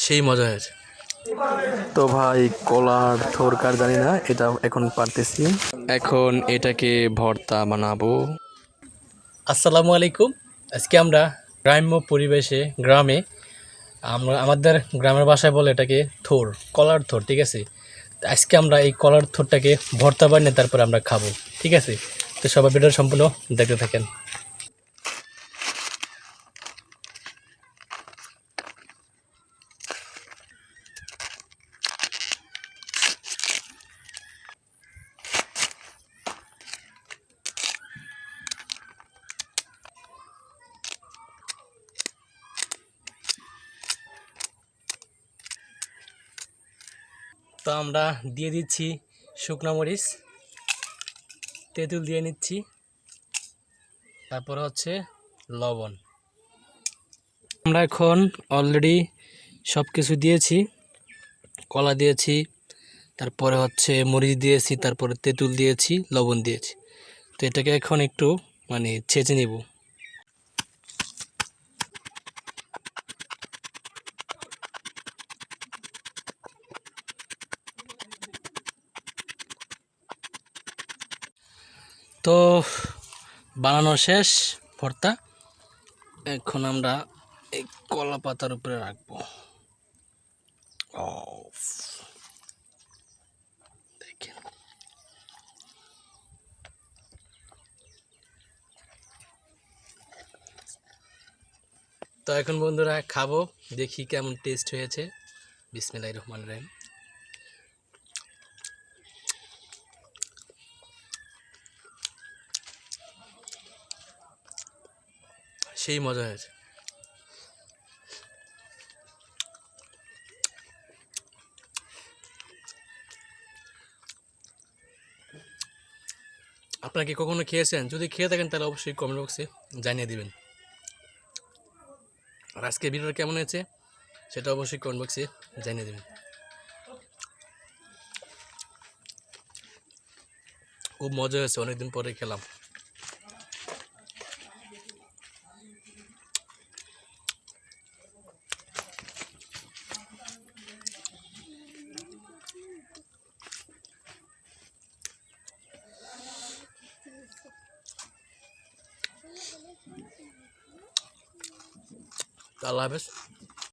সেই মজা হয়েছে। তো ভাই কলার থোরকার জানি না, এটা এখন পারতেছি। এখন এটাকে ভর্তা বানাবো। আসসালামু আলাইকুম। আজকে আমরা গ্রাম্য পরিবেশে গ্রামে আমাদের গ্রামের ভাষায় বলে এটাকে থোর, কলার থোর, ঠিক আছে। তো আজকে আমরা এই কলার থোরটাকে ভর্তা বানিয়ে তারপরে আমরা খাবো, ঠিক আছে। তো সবাই ভিডিওটা সম্পূর্ণ দেখতে থাকেন। তো আমরা দিয়ে দিচ্ছি শুকনো মরিচ, তেঁতুল দিয়ে নিচ্ছি, তারপর হচ্ছে লবণ। আমরা এখন অলরেডি সব কিছু দিয়েছি, কলা দিয়েছি, তারপরে হচ্ছে মরিচ দিয়েছি, তারপরে তেঁতুল দিয়েছি, লবণ দিয়েছি। তো এটাকে এখন একটু ছেঁচে নিব। তো বানানো শেষ ভর্তা। এখন আমরা এই কলা পাতার উপরে রাখবো। দেখেন, তো এখন বন্ধুরা খাবো, দেখি কেমন টেস্ট হয়েছে। বিসমিল্লাহির রহমানির রহিম। সেই মজা হয়েছে। আপনারা কি কখনো খেয়েছেন? যদি খেয়ে থাকেন তাহলে অবশ্যই কমেন্ট বক্সে জানিয়ে দিবেন। আর আজকে ভিডিওটা কেমন হয়েছে সেটা অবশ্যই কমেন্ট বক্সে জানিয়ে দেবেন। খুব মজা হয়েছে, অনেকদিন পরে খেলাম। আল্লাহ হাফেজ।